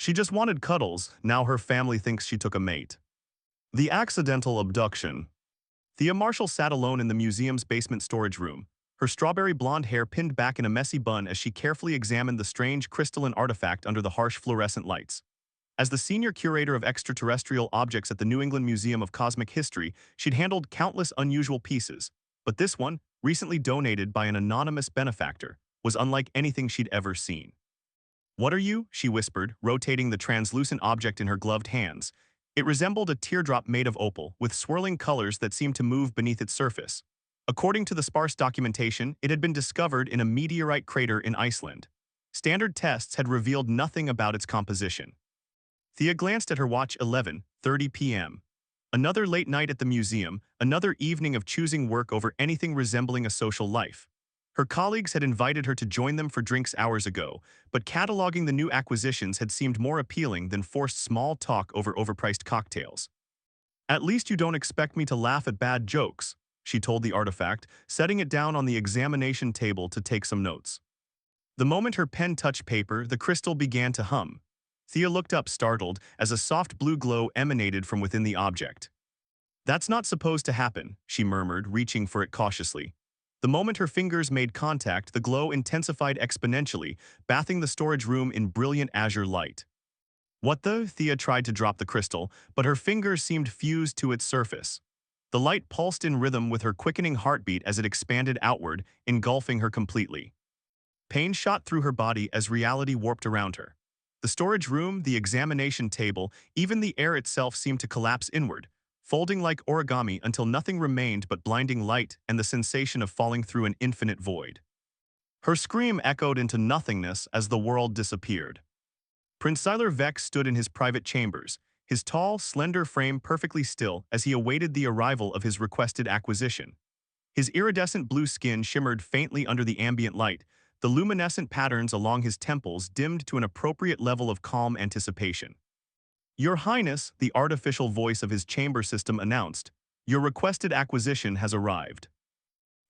She just wanted cuddles, now her family thinks she took a mate. The accidental abduction. Thea Marshall sat alone in the museum's basement storage room, her strawberry blonde hair pinned back in a messy bun as she carefully examined the strange crystalline artifact under the harsh fluorescent lights. As the senior curator of extraterrestrial objects at the New England Museum of Cosmic History, she'd handled countless unusual pieces, but this one, recently donated by an anonymous benefactor, was unlike anything she'd ever seen. "What are you?" she whispered, rotating the translucent object in her gloved hands. It resembled a teardrop made of opal, with swirling colors that seemed to move beneath its surface. According to the sparse documentation, it had been discovered in a meteorite crater in Iceland. Standard tests had revealed nothing about its composition. Thea glanced at her watch. 11:30 p.m. Another late night at the museum, another evening of choosing work over anything resembling a social life. Her colleagues had invited her to join them for drinks hours ago, but cataloging the new acquisitions had seemed more appealing than forced small talk over overpriced cocktails. "At least you don't expect me to laugh at bad jokes," she told the artifact, setting it down on the examination table to take some notes. The moment her pen touched paper, the crystal began to hum. Thea looked up startled as a soft blue glow emanated from within the object. "That's not supposed to happen," she murmured, reaching for it cautiously. The moment her fingers made contact, the glow intensified exponentially, bathing the storage room in brilliant azure light. "What the?" Thea tried to drop the crystal, but her fingers seemed fused to its surface. The light pulsed in rhythm with her quickening heartbeat as it expanded outward, engulfing her completely. Pain shot through her body as reality warped around her. The storage room, the examination table, even the air itself seemed to collapse inward, folding like origami until nothing remained but blinding light and the sensation of falling through an infinite void. Her scream echoed into nothingness as the world disappeared. Prince Siler Vex stood in his private chambers, his tall, slender frame perfectly still as he awaited the arrival of his requested acquisition. His iridescent blue skin shimmered faintly under the ambient light, the luminescent patterns along his temples dimmed to an appropriate level of calm anticipation. "Your Highness," the artificial voice of his chamber system announced, "your requested acquisition has arrived."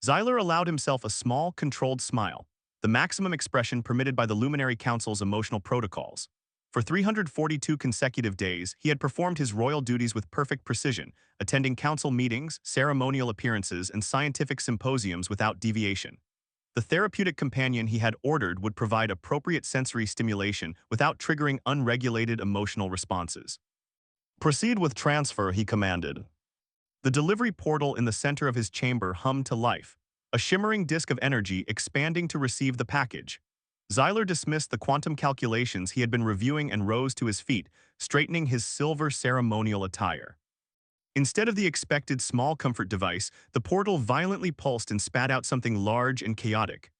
Zyler allowed himself a small, controlled smile, the maximum expression permitted by the Luminary Council's emotional protocols. For 342 consecutive days, he had performed his royal duties with perfect precision, attending council meetings, ceremonial appearances, and scientific symposiums without deviation. The therapeutic companion he had ordered would provide appropriate sensory stimulation without triggering unregulated emotional responses. "Proceed with transfer," he commanded. The delivery portal in the center of his chamber hummed to life, a shimmering disk of energy expanding to receive the package. Zyler dismissed the quantum calculations he had been reviewing and rose to his feet, straightening his silver ceremonial attire. Instead of the expected small comfort device, the portal violently pulsed and spat out something large and chaotic.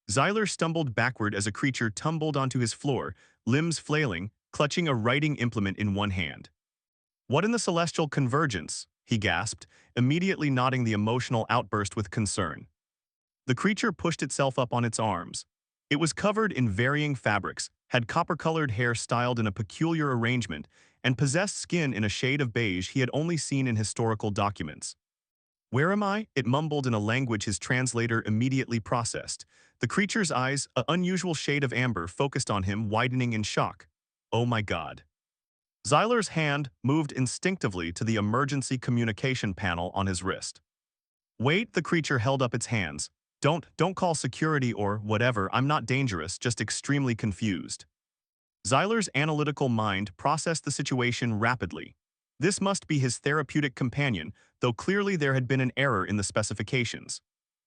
Zyler stumbled backward as a creature tumbled onto his floor, limbs flailing, clutching a writing implement in one hand. "What in the celestial convergence?" he gasped, immediately nodding the emotional outburst with concern. The creature pushed itself up on its arms. It was covered in varying fabrics, had copper-colored hair styled in a peculiar arrangement, and possessed skin in a shade of beige he had only seen in historical documents. "Where am I?" it mumbled in a language his translator immediately processed. The creature's eyes, an unusual shade of amber, focused on him, widening in shock. "Oh my God." Zyler's hand moved instinctively to the emergency communication panel on his wrist. "Wait," the creature held up its hands. Don't call security or whatever, I'm not dangerous, just extremely confused." Zyler's analytical mind processed the situation rapidly. This must be his therapeutic companion, though clearly there had been an error in the specifications.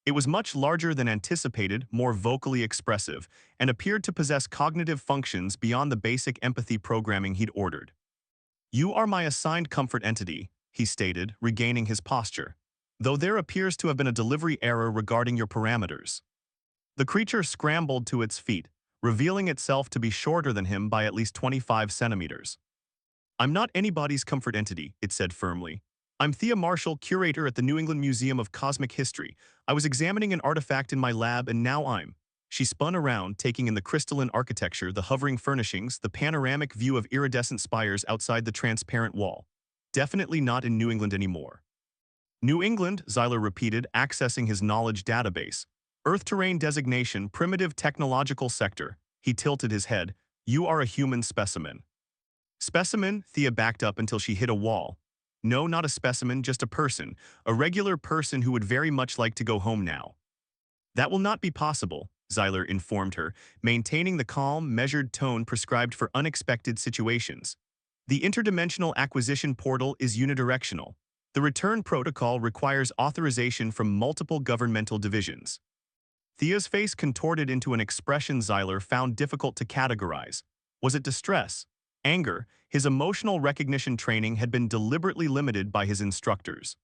It was much larger than anticipated, more vocally expressive, and appeared to possess cognitive functions beyond the basic empathy programming he'd ordered. "You are my assigned comfort entity," he stated, regaining his posture, "though there appears to have been a delivery error regarding your parameters." The creature scrambled to its feet, revealing itself to be shorter than him by at least 25 centimeters. "I'm not anybody's comfort entity," it said firmly. "I'm Thea Marshall, curator at the New England Museum of Cosmic History. I was examining an artifact in my lab and now I'm—" She spun around, taking in the crystalline architecture, the hovering furnishings, the panoramic view of iridescent spires outside the transparent wall. "Definitely not in New England anymore." "New England," Zyler repeated, accessing his knowledge database. "Earth terrain designation, primitive technological sector." He tilted his head. "You are a human specimen." Specimen, Thea backed up until she hit a wall. No, not a specimen, just a person. A regular person who would very much like to go home now. That will not be possible, Zyler informed her, maintaining the calm, measured tone prescribed for unexpected situations. The interdimensional acquisition portal is unidirectional. The return protocol requires authorization from multiple governmental divisions. Thea's face contorted into an expression Zyler found difficult to categorize. Was it distress? Anger? His emotional recognition training had been deliberately limited by his instructors.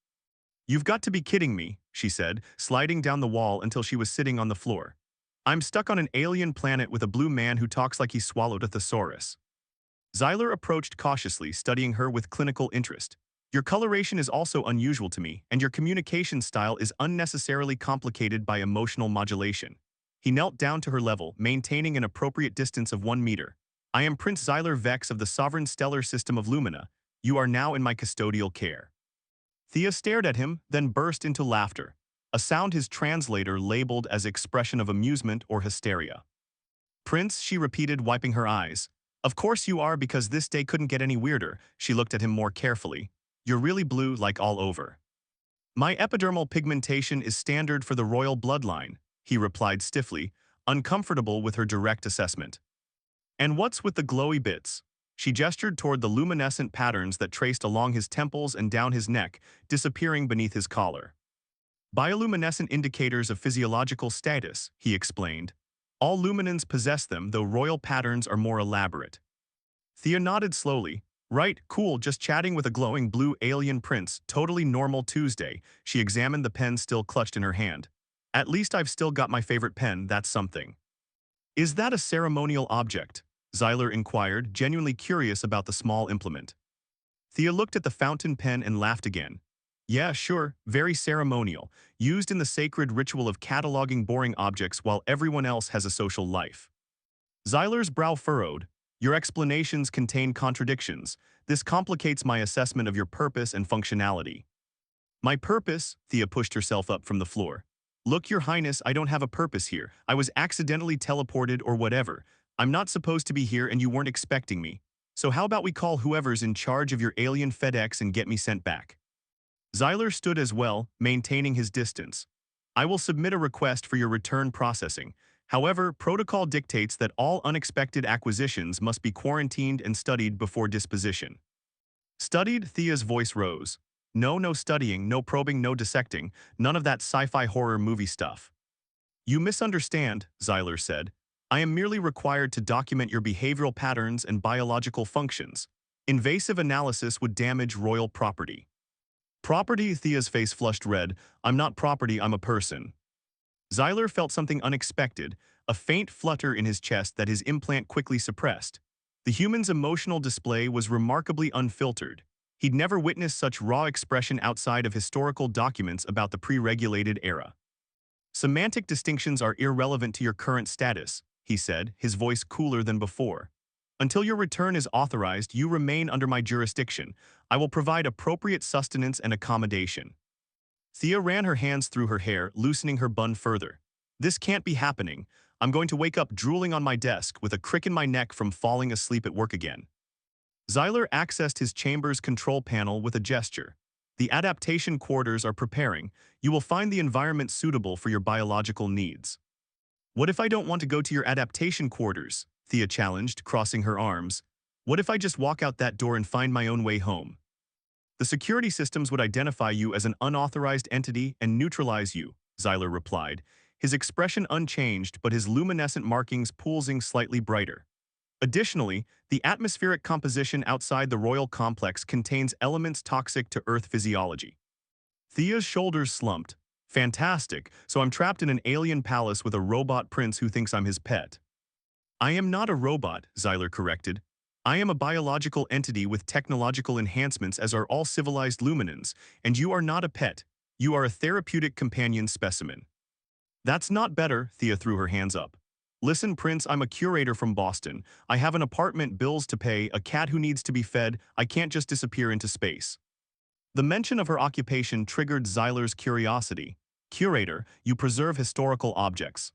"You've got to be kidding me," she said, sliding down the wall until she was sitting on the floor. "I'm stuck on an alien planet with a blue man who talks like he swallowed a thesaurus." Zyler approached cautiously, studying her with clinical interest. "Your coloration is also unusual to me, and your communication style is unnecessarily complicated by emotional modulation." He knelt down to her level, maintaining an appropriate distance of 1 meter. "I am Prince Zyler Vex of the Sovereign Stellar System of Lumina. You are now in my custodial care." Thea stared at him, then burst into laughter, a sound his translator labeled as expression of amusement or hysteria. "Prince," she repeated, wiping her eyes. "Of course you are, because this day couldn't get any weirder." She looked at him more carefully. "You're really blue, like all over." "My epidermal pigmentation is standard for the royal bloodline," he replied stiffly, uncomfortable with her direct assessment. "And what's with the glowy bits?" She gestured toward the luminescent patterns that traced along his temples and down his neck, disappearing beneath his collar. "Bioluminescent indicators of physiological status," he explained. "All luminans possess them, though royal patterns are more elaborate." Thea nodded slowly. "Right, cool, just chatting with a glowing blue alien prince, totally normal Tuesday." She examined the pen still clutched in her hand. "At least I've still got my favorite pen, that's something." "Is that a ceremonial object?" Zyler inquired, genuinely curious about the small implement. Thea looked at the fountain pen and laughed again. "Yeah, sure, very ceremonial, used in the sacred ritual of cataloging boring objects while everyone else has a social life." Zyler's brow furrowed. "Your explanations contain contradictions. This complicates my assessment of your purpose and functionality." "My purpose?" Thea pushed herself up from the floor. "Look, Your Highness, I don't have a purpose here. I was accidentally teleported or whatever. I'm not supposed to be here and you weren't expecting me. So how about we call whoever's in charge of your alien FedEx and get me sent back?" Zyler stood as well, maintaining his distance. "I will submit a request for your return processing. However, protocol dictates that all unexpected acquisitions must be quarantined and studied before disposition." "Studied?" Thea's voice rose. No studying, no probing, no dissecting, none of that sci-fi horror movie stuff." "You misunderstand," Zyler said. "I am merely required to document your behavioral patterns and biological functions. Invasive analysis would damage royal property." "Property?" Thea's face flushed red. "I'm not property, I'm a person." Zyler felt something unexpected, a faint flutter in his chest that his implant quickly suppressed. The human's emotional display was remarkably unfiltered. He'd never witnessed such raw expression outside of historical documents about the pre-regulated era. "Semantic distinctions are irrelevant to your current status," he said, his voice cooler than before. "Until your return is authorized, you remain under my jurisdiction. I will provide appropriate sustenance and accommodation." Thea ran her hands through her hair, loosening her bun further. "This can't be happening. I'm going to wake up drooling on my desk with a crick in my neck from falling asleep at work again." Zyler accessed his chamber's control panel with a gesture. "The adaptation quarters are preparing. You will find the environment suitable for your biological needs." "What if I don't want to go to your adaptation quarters?" Thea challenged, crossing her arms. "What if I just walk out that door and find my own way home?" "The security systems would identify you as an unauthorized entity and neutralize you," Zyler replied, his expression unchanged but his luminescent markings pulsing slightly brighter. "Additionally, the atmospheric composition outside the royal complex contains elements toxic to Earth physiology." Thea's shoulders slumped. "Fantastic, so I'm trapped in an alien palace with a robot prince who thinks I'm his pet." "I am not a robot," Zyler corrected. "I am a biological entity with technological enhancements as are all civilized luminans, and you are not a pet. You are a therapeutic companion specimen." "That's not better," Thea threw her hands up. "Listen, Prince, I'm a curator from Boston. I have an apartment, bills to pay, a cat who needs to be fed. I can't just disappear into space." The mention of her occupation triggered Zyler's curiosity. "Curator, you preserve historical objects."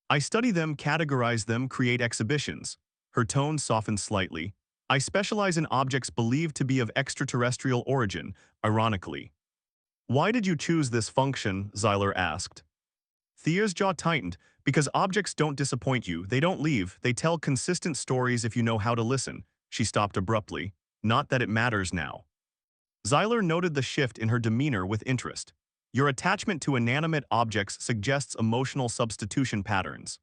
"I study them, categorize them, create exhibitions." Her tone softened slightly. I specialize in objects believed to be of extraterrestrial origin, ironically. Why did you choose this function? Xyler asked. Thea's jaw tightened. Because objects don't disappoint you, they don't leave, they tell consistent stories if you know how to listen. She stopped abruptly. Not that it matters now. Xyler noted the shift in her demeanor with interest. Your attachment to inanimate objects suggests emotional substitution patterns.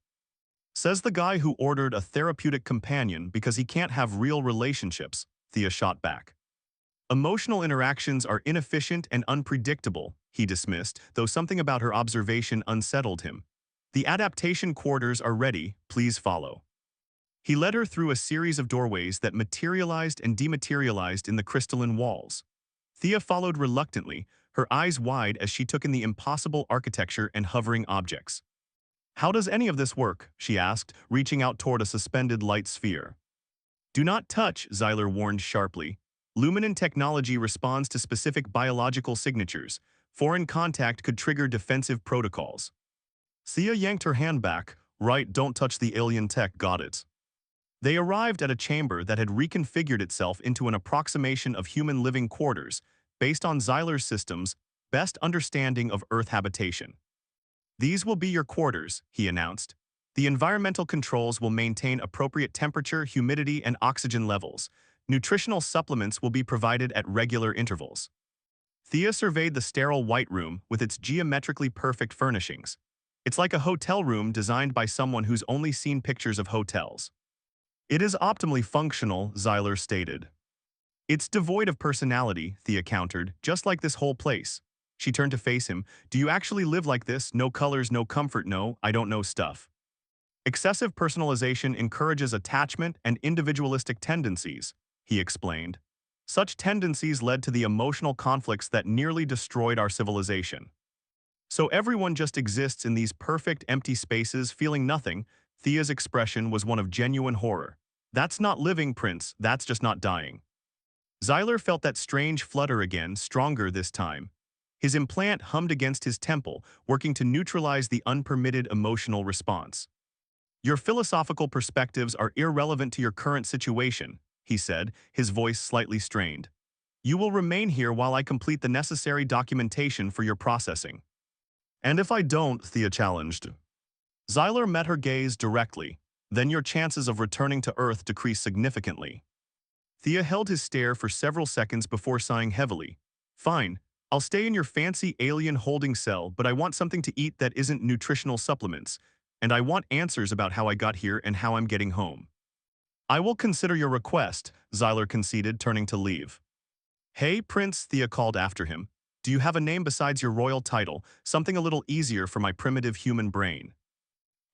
Says the guy who ordered a therapeutic companion because he can't have real relationships, Thea shot back. Emotional interactions are inefficient and unpredictable, he dismissed, though something about her observation unsettled him. The adaptation quarters are ready, please follow. He led her through a series of doorways that materialized and dematerialized in the crystalline walls. Thea followed reluctantly, her eyes wide as she took in the impossible architecture and hovering objects. How does any of this work? She asked, reaching out toward a suspended light sphere. Do not touch, Xyler warned sharply. Luminin technology responds to specific biological signatures. Foreign contact could trigger defensive protocols. Thea yanked her hand back. Right, don't touch the alien tech, got it. They arrived at a chamber that had reconfigured itself into an approximation of human living quarters, based on Xyler's system's best understanding of Earth habitation. These will be your quarters, he announced. The environmental controls will maintain appropriate temperature, humidity, and oxygen levels. Nutritional supplements will be provided at regular intervals. Thea surveyed the sterile white room with its geometrically perfect furnishings. It's like a hotel room designed by someone who's only seen pictures of hotels. It is optimally functional, Xyler stated. It's devoid of personality, Thea countered, just like this whole place. She turned to face him. Do you actually live like this? No colors, no comfort, no, I don't know stuff. Excessive personalization encourages attachment and individualistic tendencies, he explained. Such tendencies led to the emotional conflicts that nearly destroyed our civilization. So everyone just exists in these perfect empty spaces feeling nothing. Thea's expression was one of genuine horror. That's not living, Prince, that's just not dying. Xyler felt that strange flutter again, stronger this time. His implant hummed against his temple, working to neutralize the unpermitted emotional response. Your philosophical perspectives are irrelevant to your current situation, he said, his voice slightly strained. You will remain here while I complete the necessary documentation for your processing. And if I don't, Thea challenged. Xyler met her gaze directly. Then your chances of returning to Earth decrease significantly. Thea held his stare for several seconds before sighing heavily. Fine, I'll stay in your fancy alien holding cell, but I want something to eat that isn't nutritional supplements, and I want answers about how I got here and how I'm getting home. I will consider your request, Xyler conceded, turning to leave. Hey, Prince, Thea called after him. Do you have a name besides your royal title, something a little easier for my primitive human brain?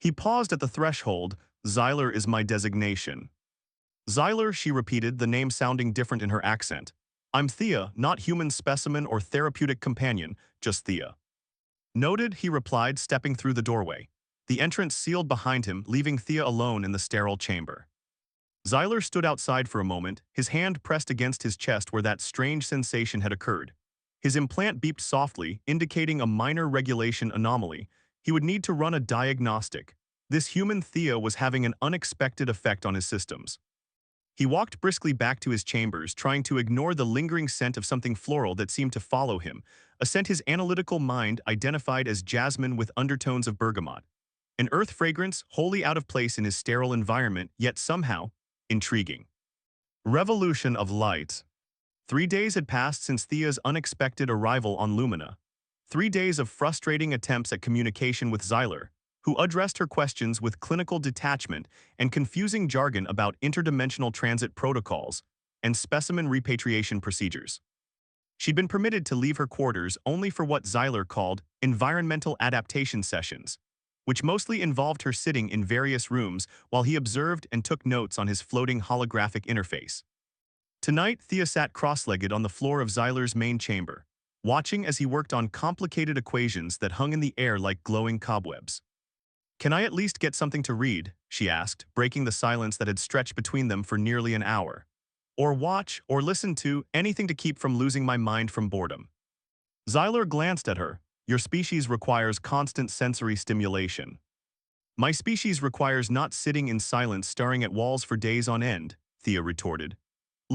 He paused at the threshold. Xyler is my designation. Xyler, she repeated, the name sounding different in her accent. I'm Thea, not human specimen or therapeutic companion, just Thea. Noted, he replied, stepping through the doorway. The entrance sealed behind him, leaving Thea alone in the sterile chamber. Xyler stood outside for a moment, his hand pressed against his chest where that strange sensation had occurred. His implant beeped softly, indicating a minor regulation anomaly. He would need to run a diagnostic. This human Thea was having an unexpected effect on his systems. He walked briskly back to his chambers, trying to ignore the lingering scent of something floral that seemed to follow him, a scent his analytical mind identified as jasmine with undertones of bergamot. An earth fragrance wholly out of place in his sterile environment, yet somehow intriguing. Revolution of light. 3 days had passed since Thea's unexpected arrival on Lumina. 3 days of frustrating attempts at communication with Xyler, who addressed her questions with clinical detachment and confusing jargon about interdimensional transit protocols and specimen repatriation procedures. She'd been permitted to leave her quarters only for what Xyler called environmental adaptation sessions, which mostly involved her sitting in various rooms while he observed and took notes on his floating holographic interface. Tonight, Thea sat cross-legged on the floor of Xyler's main chamber, watching as he worked on complicated equations that hung in the air like glowing cobwebs. Can I at least get something to read? She asked, breaking the silence that had stretched between them for nearly an hour. Or watch, or listen to, anything to keep from losing my mind from boredom. Xyler glanced at her. Your species requires constant sensory stimulation. My species requires not sitting in silence staring at walls for days on end, Thea retorted.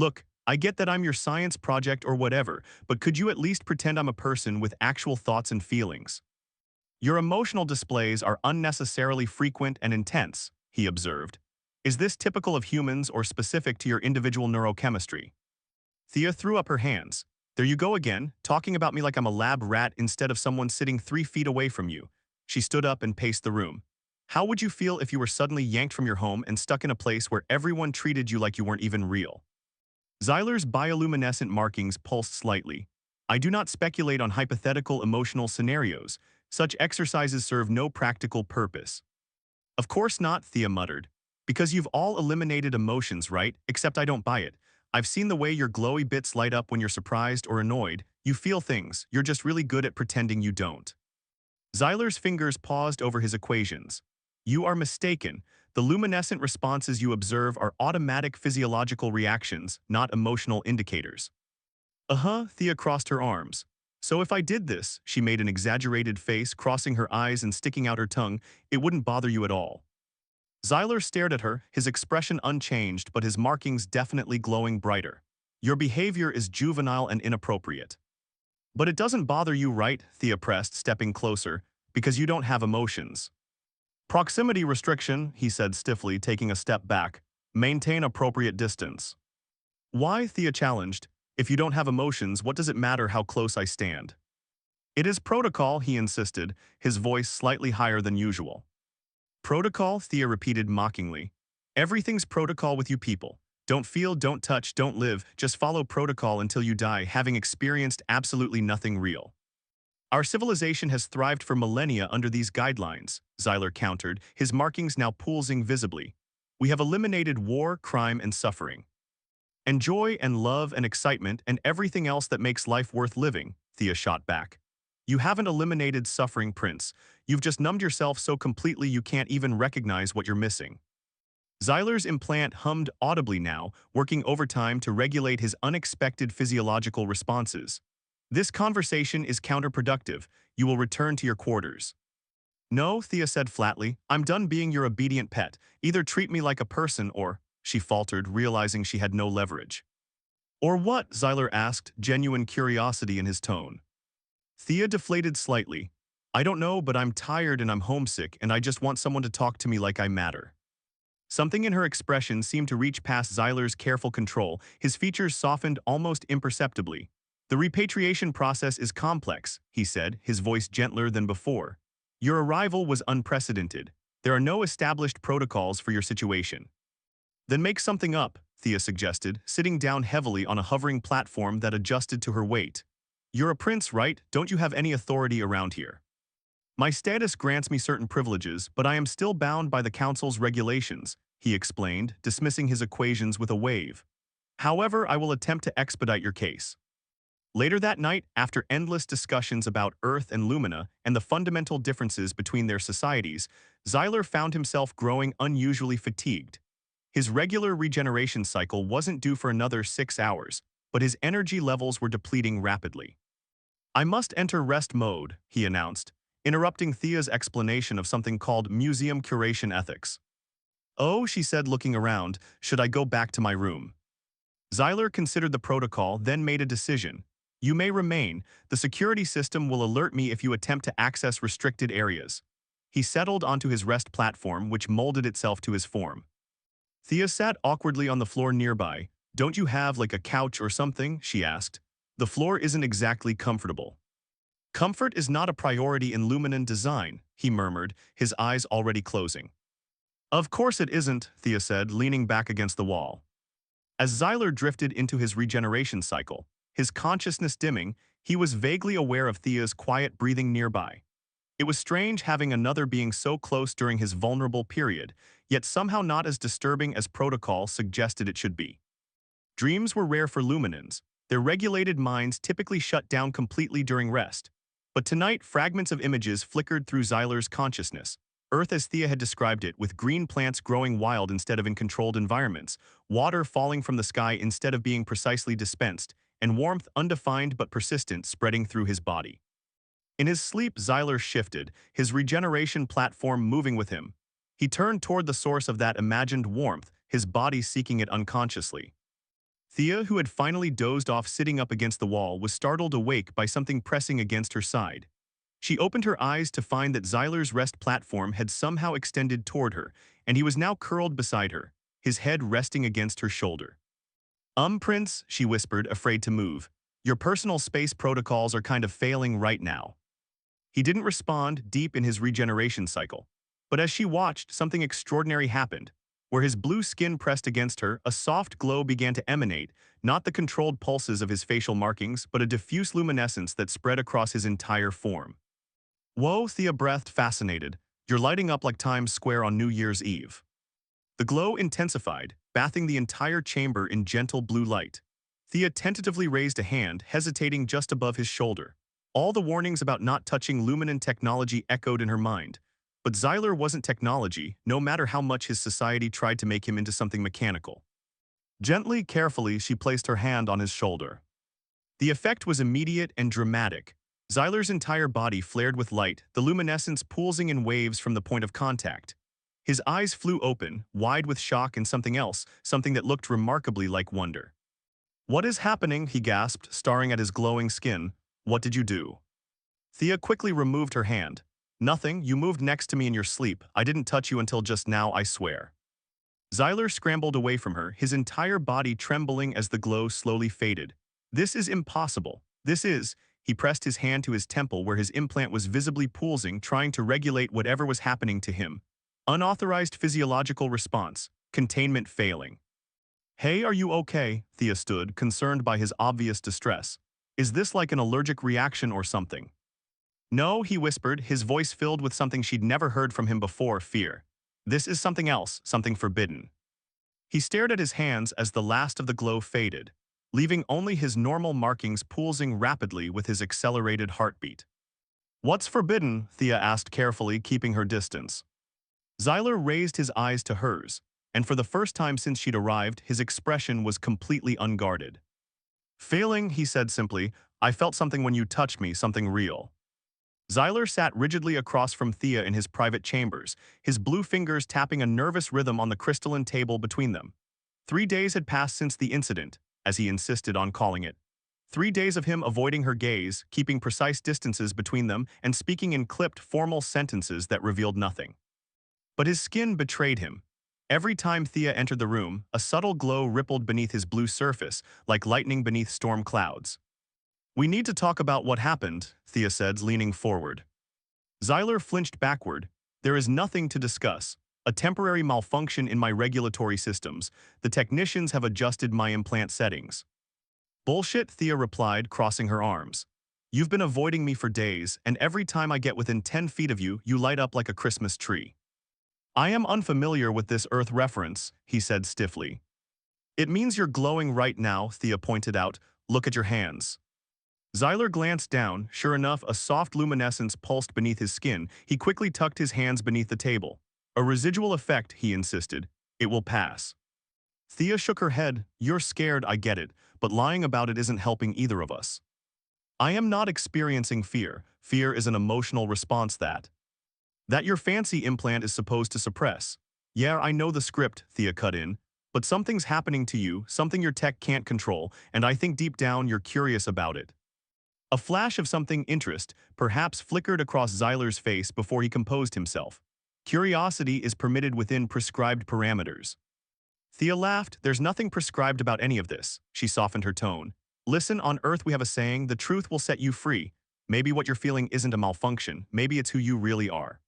Look, I get that I'm your science project or whatever, but could you at least pretend I'm a person with actual thoughts and feelings? Your emotional displays are unnecessarily frequent and intense, he observed. Is this typical of humans or specific to your individual neurochemistry? Thea threw up her hands. There you go again, talking about me like I'm a lab rat instead of someone sitting 3 feet away from you. She stood up and paced the room. How would you feel if you were suddenly yanked from your home and stuck in a place where everyone treated you like you weren't even real? Zyler's bioluminescent markings pulsed slightly. I do not speculate on hypothetical emotional scenarios. Such exercises serve no practical purpose. Of course not, Thea muttered. Because you've all eliminated emotions, right? Except I don't buy it. I've seen the way your glowy bits light up when you're surprised or annoyed. You feel things, you're just really good at pretending you don't. Zyler's fingers paused over his equations. You are mistaken. The luminescent responses you observe are automatic physiological reactions, not emotional indicators. Thea crossed her arms. So if I did this, she made an exaggerated face, crossing her eyes and sticking out her tongue, it wouldn't bother you at all. Zyler stared at her, his expression unchanged but his markings definitely glowing brighter. Your behavior is juvenile and inappropriate. But it doesn't bother you, right? Thea pressed, stepping closer, because you don't have emotions. Proximity restriction, he said stiffly, taking a step back. Maintain appropriate distance. Why? Thea challenged. If you don't have emotions, what does it matter how close I stand? It is protocol, he insisted, his voice slightly higher than usual. Protocol? Thea repeated mockingly. Everything's protocol with you people. Don't feel, don't touch, don't live, just follow protocol until you die, having experienced absolutely nothing real. Our civilization has thrived for millennia under these guidelines, Zyler countered, his markings now pulsing visibly. We have eliminated war, crime, and suffering. And joy and love and excitement and everything else that makes life worth living, Thea shot back. You haven't eliminated suffering, Prince. You've just numbed yourself so completely you can't even recognize what you're missing. Zyler's implant hummed audibly now, working overtime to regulate his unexpected physiological responses. This conversation is counterproductive. You will return to your quarters. No, Thea said flatly. I'm done being your obedient pet. Either treat me like a person or, she faltered, realizing she had no leverage. Or what? Zyler asked, genuine curiosity in his tone. Thea deflated slightly. I don't know, but I'm tired and I'm homesick and I just want someone to talk to me like I matter. Something in her expression seemed to reach past Zyler's careful control. His features softened almost imperceptibly. The repatriation process is complex, he said, his voice gentler than before. Your arrival was unprecedented. There are no established protocols for your situation. Then make something up, Thea suggested, sitting down heavily on a hovering platform that adjusted to her weight. You're a prince, right? Don't you have any authority around here? My status grants me certain privileges, but I am still bound by the council's regulations, he explained, dismissing his equations with a wave. However, I will attempt to expedite your case. Later that night, after endless discussions about Earth and Lumina and the fundamental differences between their societies, Zyler found himself growing unusually fatigued. His regular regeneration cycle wasn't due for another 6 hours, but his energy levels were depleting rapidly. I must enter rest mode, he announced, interrupting Thea's explanation of something called museum curation ethics. Oh, she said, looking around, should I go back to my room? Zyler considered the protocol, then made a decision. You may remain. The security system will alert me if you attempt to access restricted areas. He settled onto his rest platform, which molded itself to his form. Thea sat awkwardly on the floor nearby. Don't you have, like, a couch or something? She asked. The floor isn't exactly comfortable. Comfort is not a priority in Luminan design, he murmured, his eyes already closing. Of course it isn't, Thea said, leaning back against the wall. As Zyler drifted into his regeneration cycle, his consciousness dimming, he was vaguely aware of Thea's quiet breathing nearby. It was strange having another being so close during his vulnerable period, yet somehow not as disturbing as protocol suggested it should be. Dreams were rare for Luminans. Their regulated minds typically shut down completely during rest. But tonight, fragments of images flickered through Zyler's consciousness. Earth as Thea had described it, with green plants growing wild instead of in controlled environments, water falling from the sky instead of being precisely dispensed, and warmth undefined but persistent spreading through his body. In his sleep, Zyler shifted, his regeneration platform moving with him. He turned toward the source of that imagined warmth, his body seeking it unconsciously. Thea, who had finally dozed off sitting up against the wall, was startled awake by something pressing against her side. She opened her eyes to find that Xyler's rest platform had somehow extended toward her, and he was now curled beside her, his head resting against her shoulder. Prince, she whispered, afraid to move. Your personal space protocols are kind of failing right now. He didn't respond, deep in his regeneration cycle. But as she watched, something extraordinary happened. Where his blue skin pressed against her, a soft glow began to emanate, not the controlled pulses of his facial markings, but a diffuse luminescence that spread across his entire form. Whoa, Thea breathed, fascinated. You're lighting up like Times Square on New Year's Eve. The glow intensified, bathing the entire chamber in gentle blue light. Thea tentatively raised a hand, hesitating just above his shoulder. All the warnings about not touching Luminan technology echoed in her mind. But Xyler wasn't technology, no matter how much his society tried to make him into something mechanical. Gently, carefully, she placed her hand on his shoulder. The effect was immediate and dramatic. Xyler's entire body flared with light, the luminescence pulsing in waves from the point of contact. His eyes flew open, wide with shock and something else, something that looked remarkably like wonder. What is happening? He gasped, staring at his glowing skin. What did you do? Thea quickly removed her hand. Nothing, you moved next to me in your sleep. I didn't touch you until just now, I swear. Xyler scrambled away from her, his entire body trembling as the glow slowly faded. This is impossible. He pressed his hand to his temple where his implant was visibly pulsing, trying to regulate whatever was happening to him. Unauthorized physiological response. Containment failing. Hey, are you okay? Thea stood, concerned by his obvious distress. Is this like an allergic reaction or something? No, he whispered, his voice filled with something she'd never heard from him before, fear. This is something else, something forbidden. He stared at his hands as the last of the glow faded, leaving only his normal markings pulsing rapidly with his accelerated heartbeat. What's forbidden? Thea asked carefully, keeping her distance. Xyler raised his eyes to hers, and for the first time since she'd arrived, his expression was completely unguarded. Failing, he said simply, I felt something when you touched me, something real. Xyler sat rigidly across from Thea in his private chambers, his blue fingers tapping a nervous rhythm on the crystalline table between them. 3 days had passed since the incident, as he insisted on calling it. 3 days of him avoiding her gaze, keeping precise distances between them, and speaking in clipped, formal sentences that revealed nothing. But his skin betrayed him. Every time Thea entered the room, a subtle glow rippled beneath his blue surface, like lightning beneath storm clouds. We need to talk about what happened, Thea said, leaning forward. Xyler flinched backward. There is nothing to discuss. A temporary malfunction in my regulatory systems. The technicians have adjusted my implant settings. Bullshit, Thea replied, crossing her arms. You've been avoiding me for days, and every time I get within 10 feet of you, you light up like a Christmas tree. I am unfamiliar with this Earth reference, he said stiffly. It means you're glowing right now, Thea pointed out. Look at your hands. Xyler glanced down. Sure enough, a soft luminescence pulsed beneath his skin. He quickly tucked his hands beneath the table. A residual effect, he insisted. It will pass. Thea shook her head. You're scared, I get it, but lying about it isn't helping either of us. I am not experiencing fear. Fear is an emotional response that your fancy implant is supposed to suppress. Yeah, I know the script, Thea cut in, but something's happening to you, something your tech can't control, and I think deep down you're curious about it. A flash of something interest perhaps flickered across Xyler's face before he composed himself. Curiosity is permitted within prescribed parameters. Thea laughed. There's nothing prescribed about any of this. She softened her tone. Listen, on Earth we have a saying, the truth will set you free. Maybe what you're feeling isn't a malfunction. Maybe it's who you really are.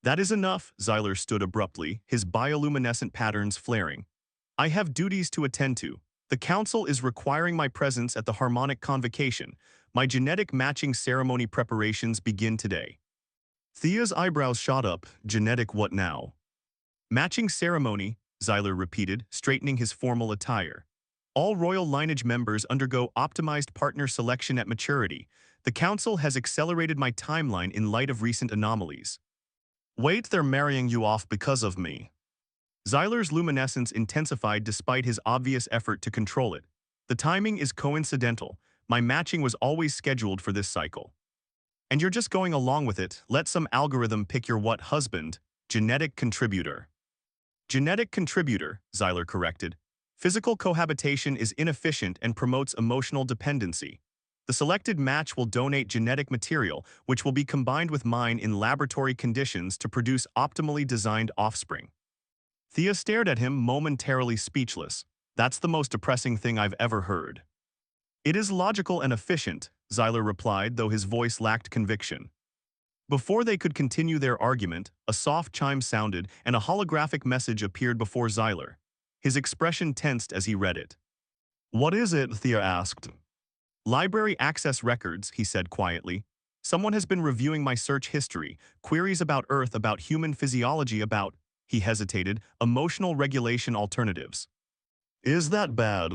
That is enough, Xyler stood abruptly, his bioluminescent patterns flaring. I have duties to attend to. The Council is requiring my presence at the harmonic convocation. My genetic matching ceremony preparations begin today. Thea's eyebrows shot up. Genetic what now? Matching ceremony, Xyler repeated, straightening his formal attire. All royal lineage members undergo optimized partner selection at maturity. The Council has accelerated my timeline in light of recent anomalies. Wait, they're marrying you off because of me. Xyler's luminescence intensified despite his obvious effort to control it. The timing is coincidental. My matching was always scheduled for this cycle. And you're just going along with it. Let some algorithm pick your what husband? Genetic contributor. Genetic contributor, Xyler corrected. Physical cohabitation is inefficient and promotes emotional dependency. The selected match will donate genetic material, which will be combined with mine in laboratory conditions to produce optimally designed offspring. Thea stared at him, momentarily speechless. That's the most depressing thing I've ever heard. It is logical and efficient, Zyler replied, though his voice lacked conviction. Before they could continue their argument, a soft chime sounded and a holographic message appeared before Zyler. His expression tensed as he read it. "What is it?" Thea asked. "Library access records," he said quietly. "Someone has been reviewing my search history, queries about Earth, about human physiology, about," he hesitated, "emotional regulation alternatives." "Is that bad?"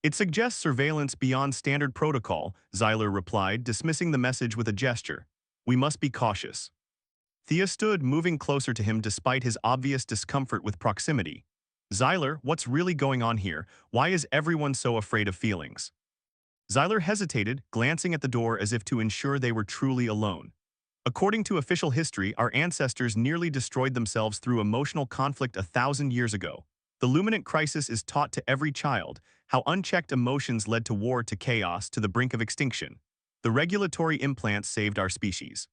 "It suggests surveillance beyond standard protocol," Zyler replied, dismissing the message with a gesture. "We must be cautious." Thea stood, moving closer to him despite his obvious discomfort with proximity. "Zyler, what's really going on here? Why is everyone so afraid of feelings?" Zyler hesitated, glancing at the door as if to ensure they were truly alone. "According to official history, our ancestors nearly destroyed themselves through emotional conflict 1,000 years ago. The Luminant crisis is taught to every child, how unchecked emotions led to war, to chaos, to the brink of extinction. The regulatory implants saved our species."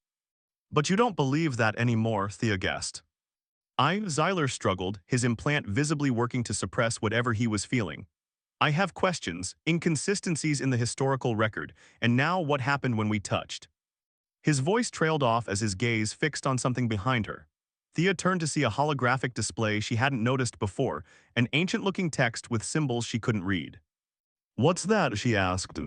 "But you don't believe that anymore," Thea guessed. Zyler struggled, his implant visibly working to suppress whatever he was feeling. "I have questions, inconsistencies in the historical record, and now what happened when we touched?" His voice trailed off as his gaze fixed on something behind her. Thea turned to see a holographic display she hadn't noticed before, an ancient-looking text with symbols she couldn't read. "What's that?" she asked.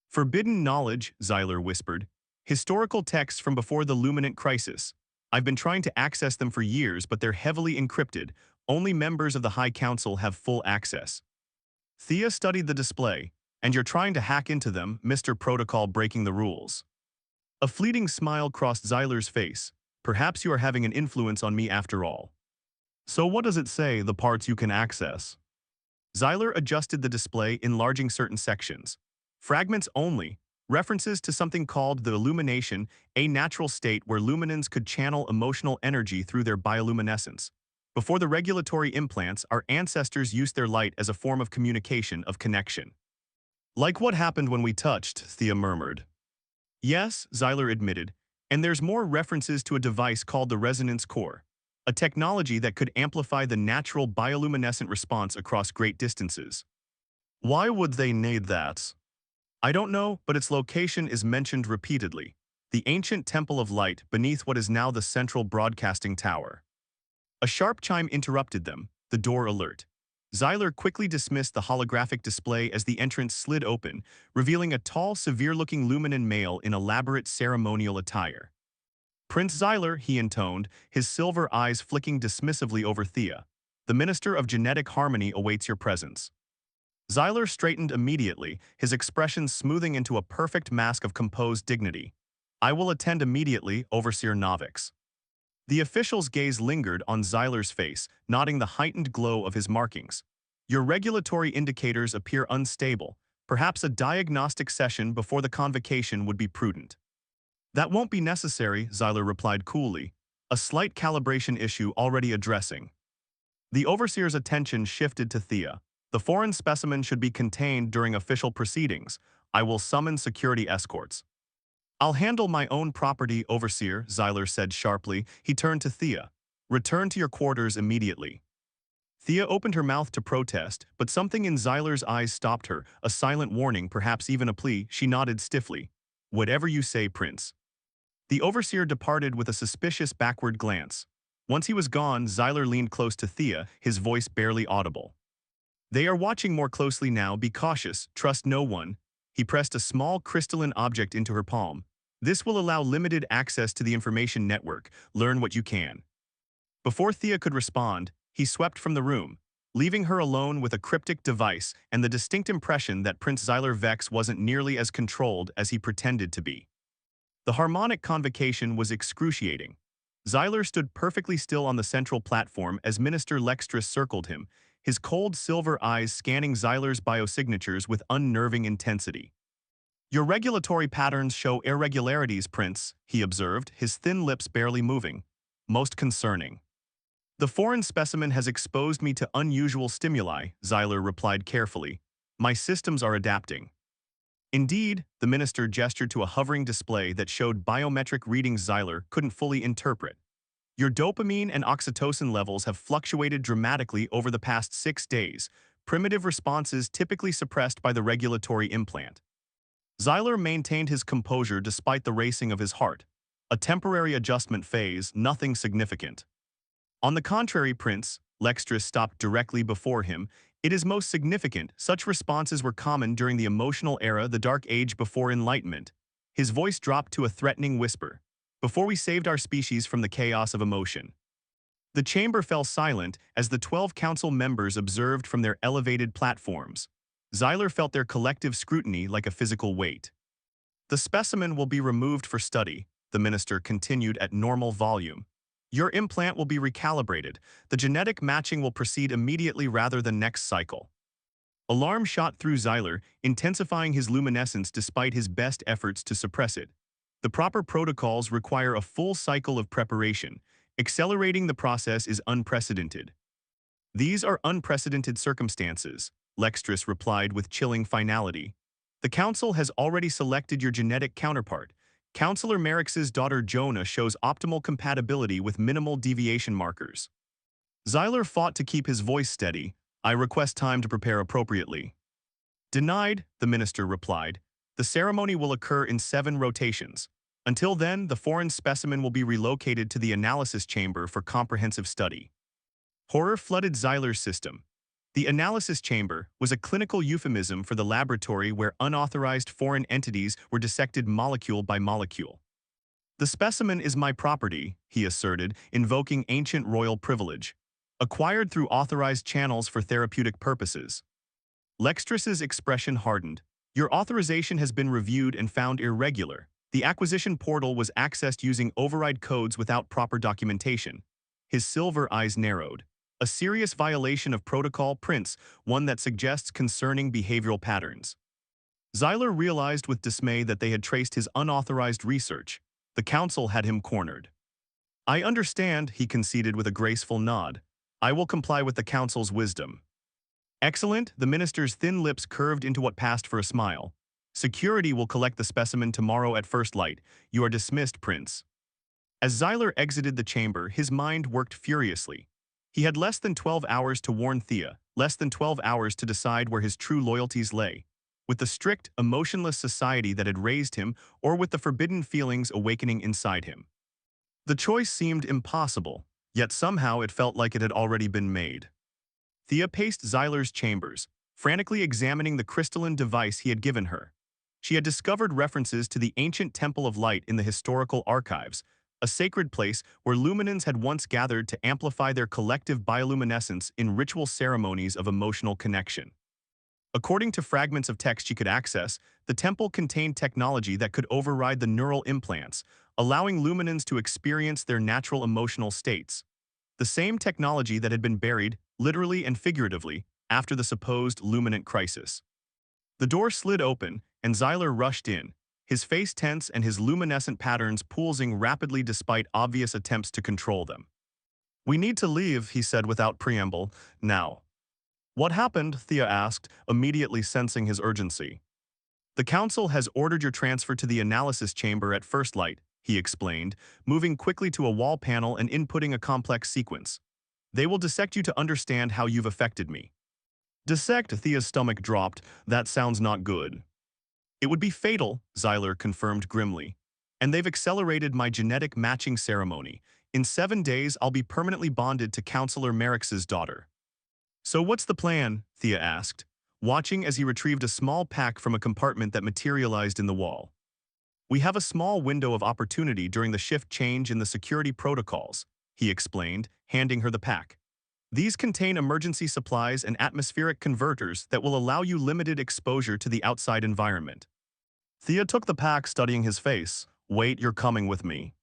"Forbidden knowledge," Zyler whispered. "Historical texts from before the Luminant crisis. I've been trying to access them for years, but they're heavily encrypted. Only members of the High Council have full access." Thea studied the display. "And you're trying to hack into them, Mr. Protocol, breaking the rules." A fleeting smile crossed Zyler's face. "Perhaps you are having an influence on me after all." "So what does it say, the parts you can access?" Zyler adjusted the display, enlarging certain sections. "Fragments only. References to something called the illumination, a natural state where luminans could channel emotional energy through their bioluminescence. Before the regulatory implants, our ancestors used their light as a form of communication, of connection." "Like what happened when we touched," Thea murmured. "Yes," Zyler admitted, "and there's more references to a device called the resonance core, a technology that could amplify the natural bioluminescent response across great distances." "Why would they need that?" "I don't know, but its location is mentioned repeatedly. The ancient Temple of Light beneath what is now the Central Broadcasting Tower." A sharp chime interrupted them, the door alert. Zyler quickly dismissed the holographic display as the entrance slid open, revealing a tall, severe-looking Luminan male in elaborate ceremonial attire. "Prince Zyler," he intoned, his silver eyes flicking dismissively over Thea. "The Minister of Genetic Harmony awaits your presence." Zyler straightened immediately, his expression smoothing into a perfect mask of composed dignity. "I will attend immediately, Overseer Novix." The official's gaze lingered on Zyler's face, noting the heightened glow of his markings. "Your regulatory indicators appear unstable. Perhaps a diagnostic session before the convocation would be prudent." "That won't be necessary," Zyler replied coolly. "A slight calibration issue already addressing." The overseer's attention shifted to Thea. "The foreign specimen should be contained during official proceedings. I will summon security escorts." "I'll handle my own property, Overseer," Zyler said sharply. He turned to Thea. "Return to your quarters immediately." Thea opened her mouth to protest, but something in Zyler's eyes stopped her, a silent warning, perhaps even a plea. She nodded stiffly. "Whatever you say, Prince." The Overseer departed with a suspicious backward glance. Once he was gone, Zyler leaned close to Thea, his voice barely audible. "They are watching more closely now. Be cautious, trust no one." He pressed a small crystalline object into her palm. "This will allow limited access to the information network. Learn what you can." Before Thea could respond, he swept from the room, leaving her alone with a cryptic device and the distinct impression that Prince Zyler Vex wasn't nearly as controlled as he pretended to be. The harmonic convocation was excruciating. Zyler stood perfectly still on the central platform as Minister Lextris circled him, his cold silver eyes scanning Zyler's biosignatures with unnerving intensity. "Your regulatory patterns show irregularities, Prince," he observed, his thin lips barely moving. "Most concerning." The foreign specimen has exposed me to unusual stimuli, Xyler replied carefully. My systems are adapting. Indeed, the minister gestured to a hovering display that showed biometric readings Xyler couldn't fully interpret. Your dopamine and oxytocin levels have fluctuated dramatically over the past 6 days, primitive responses typically suppressed by the regulatory implant. Xyler maintained his composure despite the racing of his heart. A temporary adjustment phase, nothing significant. On the contrary, Prince, Lextris stopped directly before him. It is most significant. Such responses were common during the emotional era, the Dark Age before Enlightenment. His voice dropped to a threatening whisper. Before we saved our species from the chaos of emotion. The chamber fell silent as the 12 council members observed from their elevated platforms. Xyler felt their collective scrutiny like a physical weight. The specimen will be removed for study, the minister continued at normal volume. Your implant will be recalibrated. The genetic matching will proceed immediately rather than next cycle. Alarm shot through Xyler, intensifying his luminescence despite his best efforts to suppress it. The proper protocols require a full cycle of preparation. Accelerating the process is unprecedented. These are unprecedented circumstances, Lextris replied with chilling finality. The council has already selected your genetic counterpart. Counselor Merrick's daughter Jonah shows optimal compatibility with minimal deviation markers. Xyler fought to keep his voice steady. I request time to prepare appropriately. Denied, the minister replied. The ceremony will occur in 7 rotations. Until then, the foreign specimen will be relocated to the analysis chamber for comprehensive study. Horror flooded Xyler's system. The analysis chamber was a clinical euphemism for the laboratory where unauthorized foreign entities were dissected molecule by molecule. The specimen is my property, he asserted, invoking ancient royal privilege, acquired through authorized channels for therapeutic purposes. Lextris's expression hardened. Your authorization has been reviewed and found irregular. The acquisition portal was accessed using override codes without proper documentation. His silver eyes narrowed. A serious violation of protocol, Prince, one that suggests concerning behavioral patterns. Xyler realized with dismay that they had traced his unauthorized research. The council had him cornered. I understand, he conceded with a graceful nod. I will comply with the council's wisdom. Excellent, the minister's thin lips curved into what passed for a smile. Security will collect the specimen tomorrow at first light. You are dismissed, Prince. As Xyler exited the chamber, his mind worked furiously. He had less than 12 hours to warn Thea, less than 12 hours to decide where his true loyalties lay. With the strict, emotionless society that had raised him, or with the forbidden feelings awakening inside him. The choice seemed impossible, yet somehow it felt like it had already been made. Thea paced Xyler's chambers, frantically examining the crystalline device he had given her. She had discovered references to the ancient Temple of Light in the historical archives, a sacred place where luminans had once gathered to amplify their collective bioluminescence in ritual ceremonies of emotional connection. According to fragments of text she could access, the temple contained technology that could override the neural implants, allowing luminans to experience their natural emotional states. The same technology that had been buried, literally and figuratively, after the supposed luminant crisis. The door slid open, and Xyler rushed in, his face tense and his luminescent patterns pulsing rapidly despite obvious attempts to control them. We need to leave, he said without preamble, now. What happened? Thea asked, immediately sensing his urgency. The council has ordered your transfer to the analysis chamber at first light, he explained, moving quickly to a wall panel and inputting a complex sequence. They will dissect you to understand how you've affected me. Dissect? Thea's stomach dropped. That sounds not good. It would be fatal, Xyler confirmed grimly. And they've accelerated my genetic matching ceremony. In 7 days, I'll be permanently bonded to Counselor Merrick's daughter. So what's the plan? Thea asked, watching as he retrieved a small pack from a compartment that materialized in the wall. We have a small window of opportunity during the shift change in the security protocols, he explained, handing her the pack. These contain emergency supplies and atmospheric converters that will allow you limited exposure to the outside environment. Thea took the pack, studying his face. Wait, you're coming with me.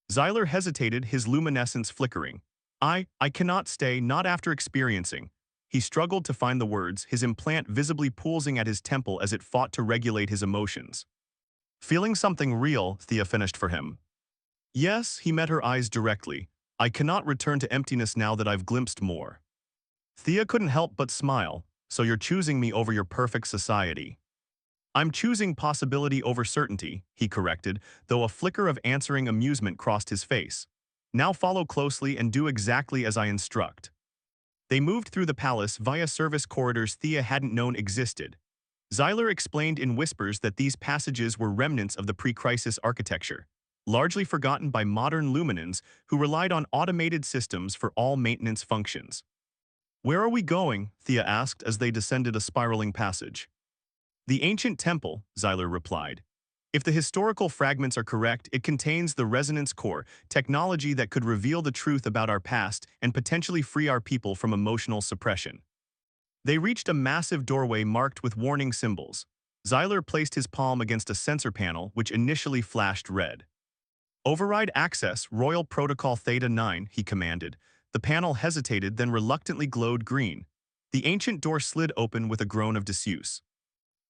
Xyler hesitated, his luminescence flickering. I cannot stay, not after experiencing. He struggled to find the words, his implant visibly pulsing at his temple as it fought to regulate his emotions. Feeling something real, Thea finished for him. Yes, he met her eyes directly. I cannot return to emptiness now that I've glimpsed more. Thea couldn't help but smile. So you're choosing me over your perfect society. I'm choosing possibility over certainty, he corrected, though a flicker of answering amusement crossed his face. Now follow closely and do exactly as I instruct. They moved through the palace via service corridors Thea hadn't known existed. Xyler explained in whispers that these passages were remnants of the pre-crisis architecture, largely forgotten by modern luminans who relied on automated systems for all maintenance functions. Where are we going? Thea asked as they descended a spiraling passage. The ancient temple, Xyler replied. If the historical fragments are correct, it contains the resonance core, technology that could reveal the truth about our past and potentially free our people from emotional suppression. They reached a massive doorway marked with warning symbols. Xyler placed his palm against a sensor panel which initially flashed red. Override access, Royal Protocol Theta 9, he commanded. The panel hesitated, then reluctantly glowed green. The ancient door slid open with a groan of disuse.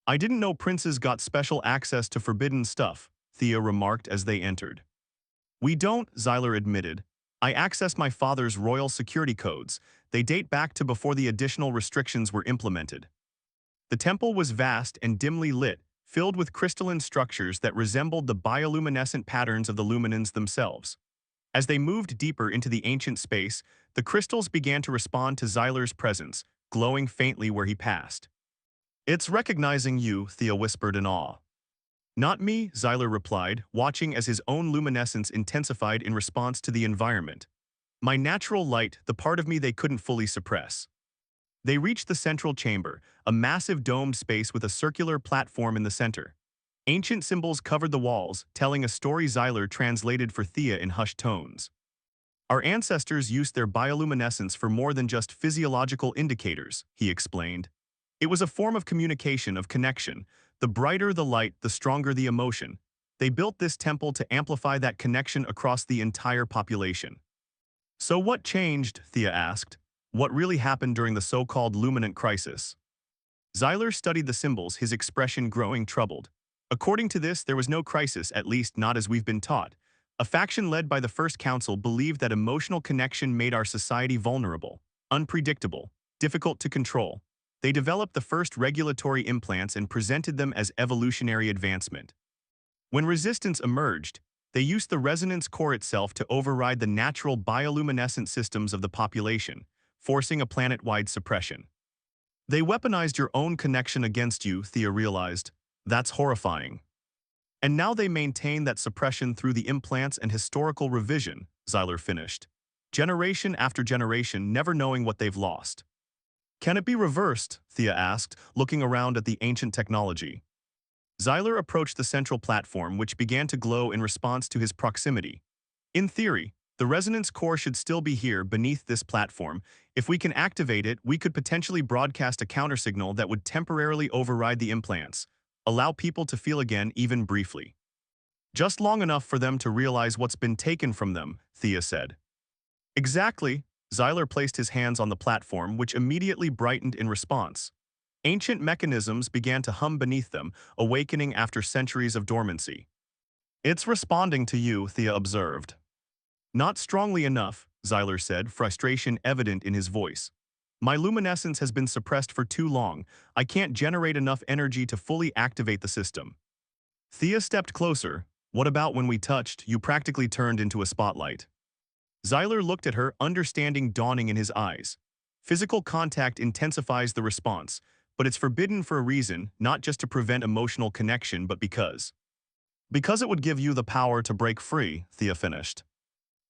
I didn't know princes got special access to forbidden stuff, Thea remarked as they entered. We don't, Xyler admitted. I access my father's royal security codes. They date back to before the additional restrictions were implemented. The temple was vast and dimly lit, filled with crystalline structures that resembled the bioluminescent patterns of the luminans themselves. As they moved deeper into the ancient space, the crystals began to respond to Xyler's presence, glowing faintly where he passed. It's recognizing you, Thea whispered in awe. Not me, Xyler replied, watching as his own luminescence intensified in response to the environment. My natural light, the part of me they couldn't fully suppress. They reached the central chamber, a massive domed space with a circular platform in the center. Ancient symbols covered the walls, telling a story Xyler translated for Thea in hushed tones. Our ancestors used their bioluminescence for more than just physiological indicators, he explained. It was a form of communication, of connection. The brighter the light, the stronger the emotion. They built this temple to amplify that connection across the entire population. So what changed? Thea asked. What really happened during the so-called luminant crisis? Xyler studied the symbols, his expression growing troubled. According to this, there was no crisis, at least not as we've been taught. A faction led by the First Council believed that emotional connection made our society vulnerable, unpredictable, difficult to control. They developed the first regulatory implants and presented them as evolutionary advancement. When resistance emerged, they used the resonance core itself to override the natural bioluminescent systems of the population, forcing a planet-wide suppression. They weaponized your own connection against you, Thea realized. That's horrifying. And now they maintain that suppression through the implants and historical revision, Xyler finished. Generation after generation, never knowing what they've lost. Can it be reversed? Thea asked, looking around at the ancient technology. Xyler approached the central platform, which began to glow in response to his proximity. In theory, the resonance core should still be here beneath this platform. If we can activate it, we could potentially broadcast a countersignal that would temporarily override the implants, allow people to feel again even briefly. Just long enough for them to realize what's been taken from them, Thea said. Exactly. Xyler placed his hands on the platform, which immediately brightened in response. Ancient mechanisms began to hum beneath them, awakening after centuries of dormancy. It's responding to you, Thea observed. Not strongly enough, Xyler said, frustration evident in his voice. My luminescence has been suppressed for too long. I can't generate enough energy to fully activate the system. Thea stepped closer. What about when we touched? You practically turned into a spotlight. Xyler looked at her, understanding dawning in his eyes. Physical contact intensifies the response, but it's forbidden for a reason, not just to prevent emotional connection, but because. Because it would give you the power to break free, Thea finished.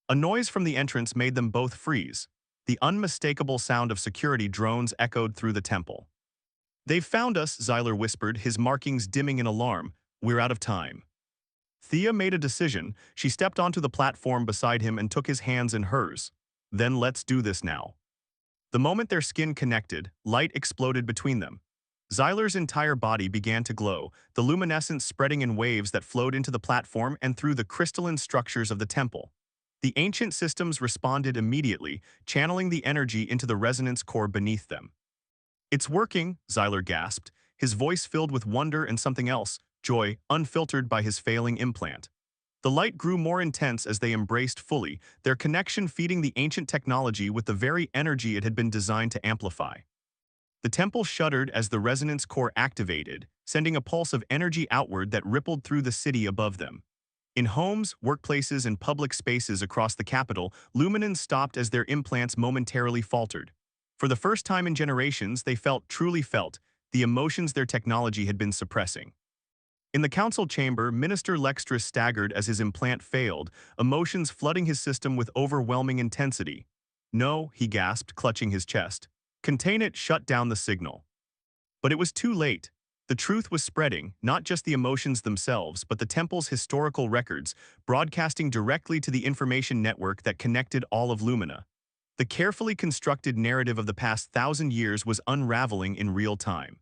A noise from the entrance made them both freeze. The unmistakable sound of security drones echoed through the temple. They've found us, Xyler whispered, his markings dimming in alarm. We're out of time. Thea made a decision. She stepped onto the platform beside him and took his hands in hers. Then let's do this now. The moment their skin connected, light exploded between them. Xyler's entire body began to glow, the luminescence spreading in waves that flowed into the platform and through the crystalline structures of the temple. The ancient systems responded immediately, channeling the energy into the resonance core beneath them. It's working, Xyler gasped, his voice filled with wonder and something else, joy, unfiltered by his failing implant. The light grew more intense as they embraced fully, their connection feeding the ancient technology with the very energy it had been designed to amplify. The temple shuddered as the resonance core activated, sending a pulse of energy outward that rippled through the city above them. In homes, workplaces, and public spaces across the capital, luminance stopped as their implants momentarily faltered. For the first time in generations, they truly felt, the emotions their technology had been suppressing. In the council chamber, Minister Lextra staggered as his implant failed, emotions flooding his system with overwhelming intensity. "No," he gasped, clutching his chest. "Contain it, shut down the signal." But it was too late. The truth was spreading, not just the emotions themselves, but the temple's historical records, broadcasting directly to the information network that connected all of Lumina. The carefully constructed narrative of the past 1,000 years was unraveling in real time.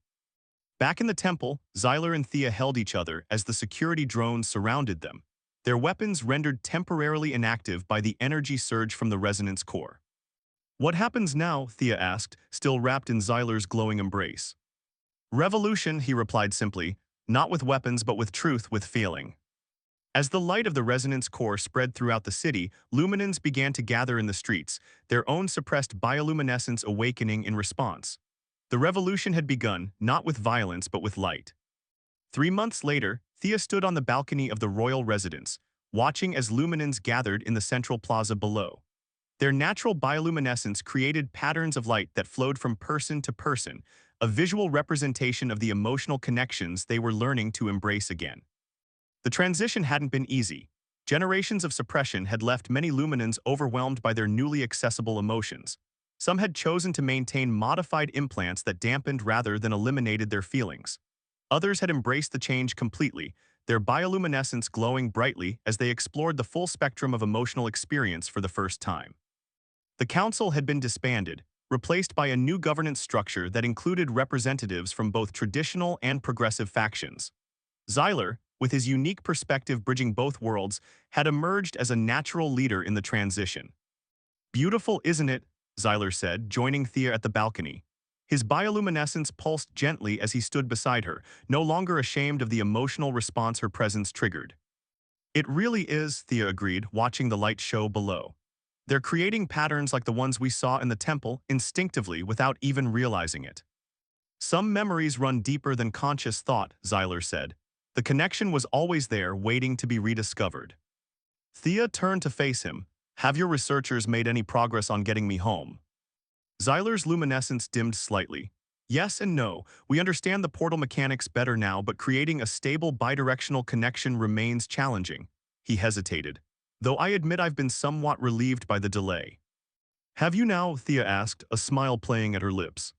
Back in the temple, Xyler and Thea held each other as the security drones surrounded them, their weapons rendered temporarily inactive by the energy surge from the resonance core. "What happens now?" Thea asked, still wrapped in Xyler's glowing embrace. "Revolution," he replied simply, "not with weapons but with truth, with feeling." As the light of the resonance core spread throughout the city, luminans began to gather in the streets, their own suppressed bioluminescence awakening in response. The revolution had begun, not with violence but with light. 3 months later, Thea stood on the balcony of the royal residence, watching as luminans gathered in the central plaza below. Their natural bioluminescence created patterns of light that flowed from person to person, a visual representation of the emotional connections they were learning to embrace again. The transition hadn't been easy. Generations of suppression had left many luminans overwhelmed by their newly accessible emotions. Some had chosen to maintain modified implants that dampened rather than eliminated their feelings. Others had embraced the change completely, their bioluminescence glowing brightly as they explored the full spectrum of emotional experience for the first time. The council had been disbanded, replaced by a new governance structure that included representatives from both traditional and progressive factions. Xyler, with his unique perspective bridging both worlds, had emerged as a natural leader in the transition. "Beautiful, isn't it?" Xyler said, joining Thea at the balcony. His bioluminescence pulsed gently as he stood beside her, no longer ashamed of the emotional response her presence triggered. "It really is," Thea agreed, watching the light show below. "They're creating patterns like the ones we saw in the temple, instinctively, without even realizing it." "Some memories run deeper than conscious thought," Xyler said. "The connection was always there, waiting to be rediscovered." Thea turned to face him. "Have your researchers made any progress on getting me home?" Xyler's luminescence dimmed slightly. "Yes and no. We understand the portal mechanics better now, but creating a stable bidirectional connection remains challenging." He hesitated. "Though I admit I've been somewhat relieved by the delay." "Have you now?" Thea asked, a smile playing at her lips.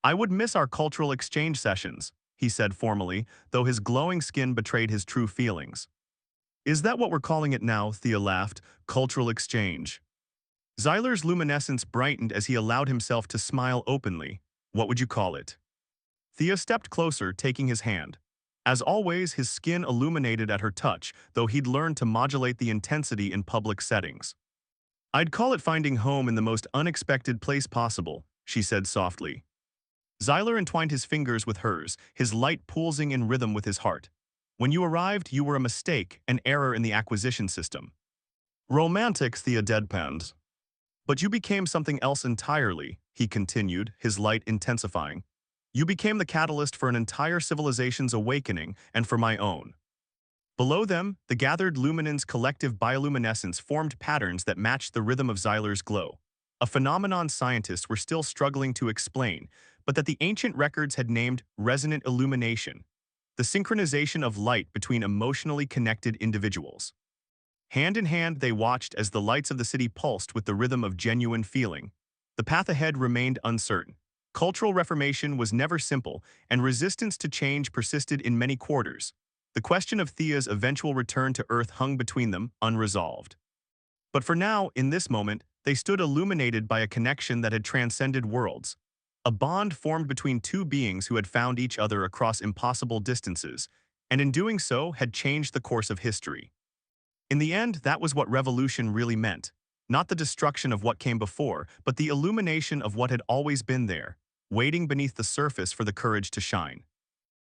"I would miss our cultural exchange sessions," he said formally, though his glowing skin betrayed his true feelings. "Is that what we're calling it now?" Thea laughed. "Cultural exchange." Xyler's luminescence brightened as he allowed himself to smile openly. "What would you call it?" Thea stepped closer, taking his hand. As always, his skin illuminated at her touch, though he'd learned to modulate the intensity in public settings. "I'd call it finding home in the most unexpected place possible," she said softly. Xyler entwined his fingers with hers, his light pulsing in rhythm with his heart. "When you arrived, you were a mistake, an error in the acquisition system." "Romantic," Thea deadpanned. "But you became something else entirely," he continued, his light intensifying. "You became the catalyst for an entire civilization's awakening, and for my own." Below them, the gathered luminans' collective bioluminescence formed patterns that matched the rhythm of Xyler's glow, a phenomenon scientists were still struggling to explain, but that the ancient records had named resonant illumination, the synchronization of light between emotionally connected individuals. Hand in hand, they watched as the lights of the city pulsed with the rhythm of genuine feeling. The path ahead remained uncertain. Cultural reformation was never simple, and resistance to change persisted in many quarters. The question of Thea's eventual return to Earth hung between them, unresolved. But for now, in this moment, they stood illuminated by a connection that had transcended worlds. A bond formed between two beings who had found each other across impossible distances, and in doing so had changed the course of history. In the end, that was what revolution really meant. Not the destruction of what came before, but the illumination of what had always been there, waiting beneath the surface for the courage to shine.